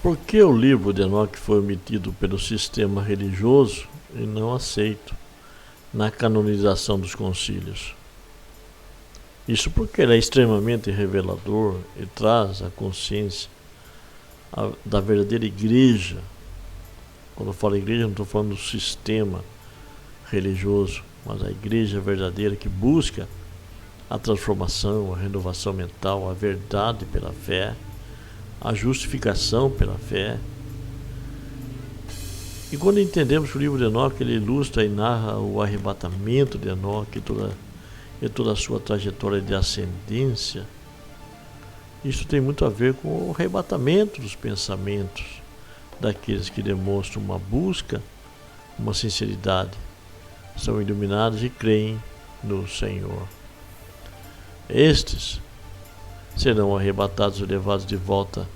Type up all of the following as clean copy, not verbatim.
Por que o livro de Enoque foi omitido pelo sistema religioso e não aceito na canonização dos concílios? Isso porque ele é extremamente revelador e traz a consciência da verdadeira igreja. Quando eu falo igreja, não estou falando do sistema religioso, mas a igreja verdadeira que busca a transformação, a renovação mental, a verdade pela fé, a justificação pela fé. E quando entendemos que o livro de Enoque ele ilustra e narra o arrebatamento de Enoque e toda a sua trajetória de ascendência, isso tem muito a ver com o arrebatamento dos pensamentos daqueles que demonstram uma busca, uma sinceridade, são iluminados e creem no Senhor. Estes serão arrebatados e levados de volta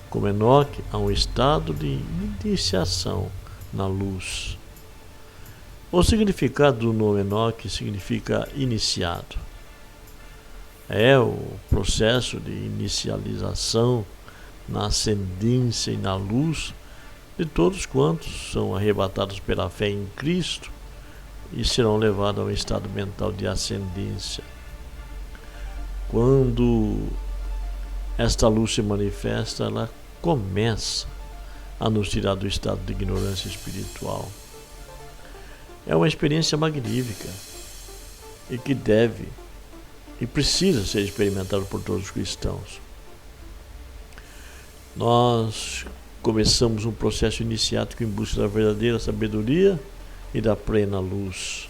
como Enoque a um estado de iniciação na luz. O significado do nome Enoque significa iniciado. É o processo de inicialização na ascendência e na luz de todos quantos são arrebatados pela fé em Cristo e serão levados a um estado mental de ascendência. Quando esta luz se manifesta, ela começa a nos tirar do estado de ignorância espiritual. É uma experiência magnífica e que deve e precisa ser experimentada por todos os cristãos. Nós começamos um processo iniciático em busca da verdadeira sabedoria e da plena luz.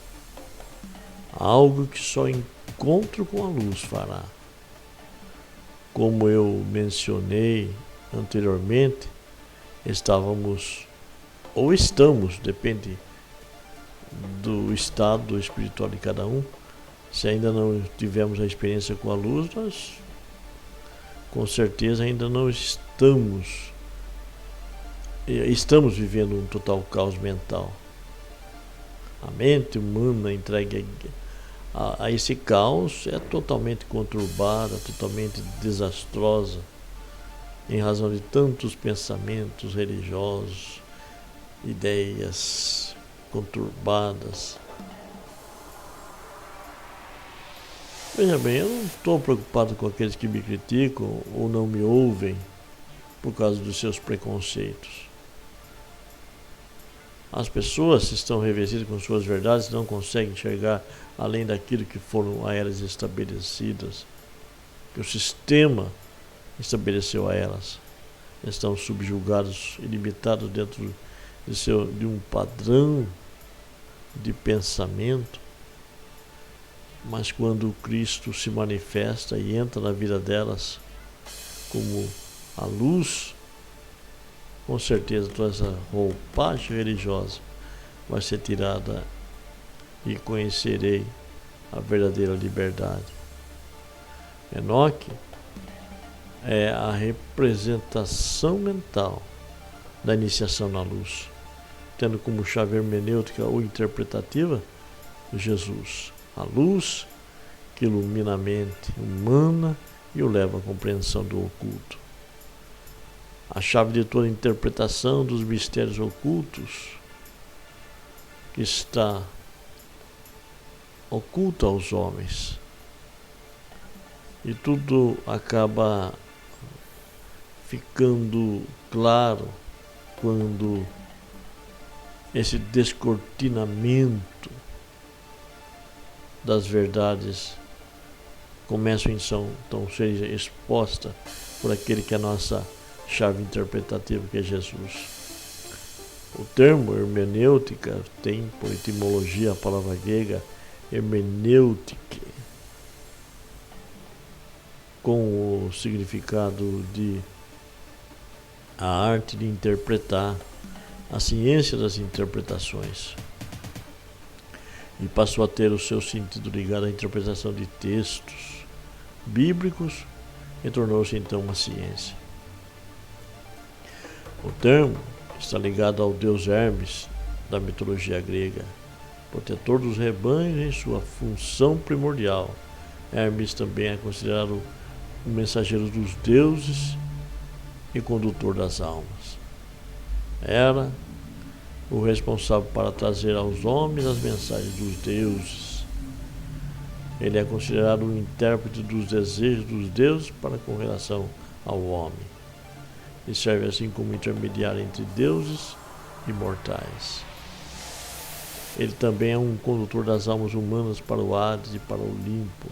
Algo que só encontro com a luz fará. Como eu mencionei anteriormente, estávamos ou estamos, depende do estado espiritual de cada um. Se ainda não tivemos a experiência com a luz, nós com certeza ainda não estamos vivendo um total caos mental. A mente humana entregue a esse caos é totalmente conturbada, totalmente desastrosa, em razão de tantos pensamentos religiosos, ideias conturbadas. Veja bem, eu não estou preocupado com aqueles que me criticam ou não me ouvem por causa dos seus preconceitos. As pessoas estão revestidas com suas verdades e não conseguem enxergar além daquilo que foram a elas estabelecidas, que o sistema estabeleceu a elas. Estão subjugados e limitados dentro de um padrão de pensamento. Mas quando Cristo se manifesta e entra na vida delas como a luz, com certeza toda essa roupagem religiosa vai ser tirada e conhecerei a verdadeira liberdade. Enoque é a representação mental da iniciação na luz, tendo como chave hermenêutica ou interpretativa Jesus, a luz que ilumina a mente humana e o leva à compreensão do oculto. A chave de toda a interpretação dos mistérios ocultos que está oculta aos homens. E tudo acaba ficando claro quando esse descortinamento das verdades começam então a ser exposta por aquele que é a nossa chave interpretativa, que é Jesus. O termo hermenêutica tem por etimologia a palavra grega hermenêutique, com o significado de a arte de interpretar, a ciência das interpretações, e passou a ter o seu sentido ligado à interpretação de textos bíblicos e tornou-se então uma ciência. O termo está ligado ao deus Hermes da mitologia grega, protetor dos rebanhos em sua função primordial. Hermes também é considerado o mensageiro dos deuses e condutor das almas. Era o responsável para trazer aos homens as mensagens dos deuses. Ele é considerado o intérprete dos desejos dos deuses com relação ao homem. E serve assim como intermediário entre deuses e mortais. Ele também é um condutor das almas humanas para o Hades e para o Olimpo.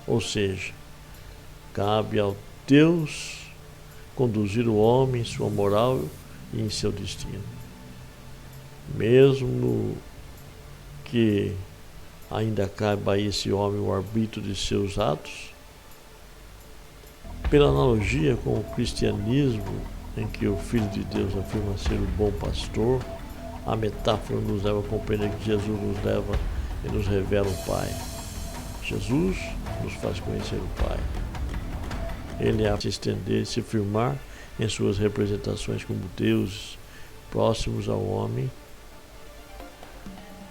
Ou seja, cabe ao Deus conduzir o homem em sua moral e em seu destino. Mesmo que ainda caiba a esse homem o arbítrio de seus atos, pela analogia com o cristianismo, em que o Filho de Deus afirma ser o bom pastor, a metáfora nos leva a compreender que Jesus nos leva e nos revela o Pai. Jesus nos faz conhecer o Pai. Ele é a se estender e se firmar em suas representações como deuses próximos ao homem.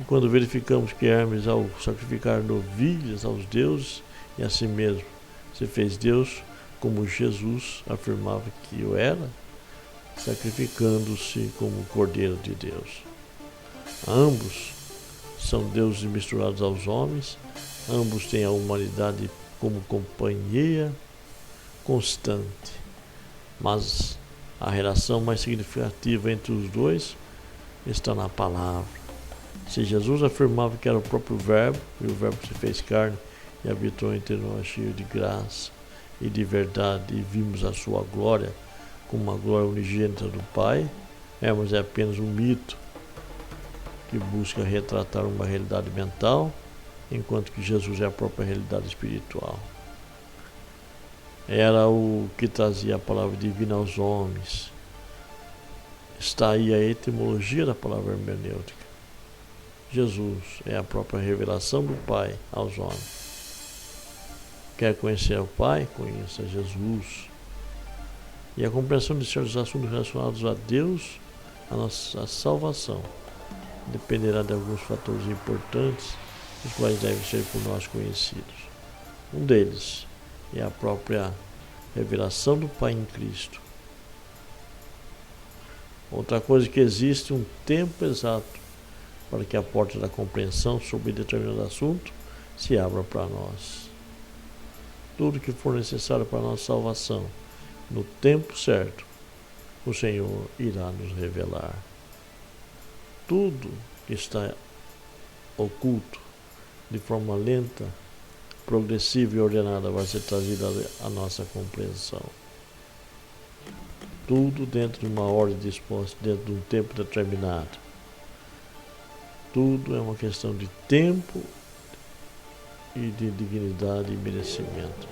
E quando verificamos que Hermes, ao sacrificar novilhas aos deuses e a si mesmo, se fez Deus, como Jesus afirmava que o era, sacrificando-se como Cordeiro de Deus. Ambos são deuses misturados aos homens, ambos têm a humanidade como companhia constante, mas a relação mais significativa entre os dois está na palavra. Se Jesus afirmava que era o próprio Verbo, e o Verbo se fez carne e habitou entre nós cheio de graça e de verdade, e vimos a sua glória como uma glória unigênita do Pai, mas é apenas um mito que busca retratar uma realidade mental, enquanto que Jesus é a própria realidade espiritual. Era o que trazia a palavra divina aos homens. Está aí a etimologia da palavra hermenêutica. Jesus é a própria revelação do Pai aos homens. Quer conhecer o Pai? Conheça Jesus. E a compreensão de certos assuntos relacionados a Deus, a nossa salvação, dependerá de alguns fatores importantes, os quais devem ser por nós conhecidos. Um deles é a própria revelação do Pai em Cristo. Outra coisa é que existe um tempo exato para que a porta da compreensão sobre determinado assunto se abra para nós. Tudo que for necessário para a nossa salvação, no tempo certo, o Senhor irá nos revelar. Tudo que está oculto, de forma lenta, progressiva e ordenada, vai ser trazido à nossa compreensão. Tudo dentro de uma ordem disposta, dentro de um tempo determinado. Tudo é uma questão de tempo e de dignidade e merecimento.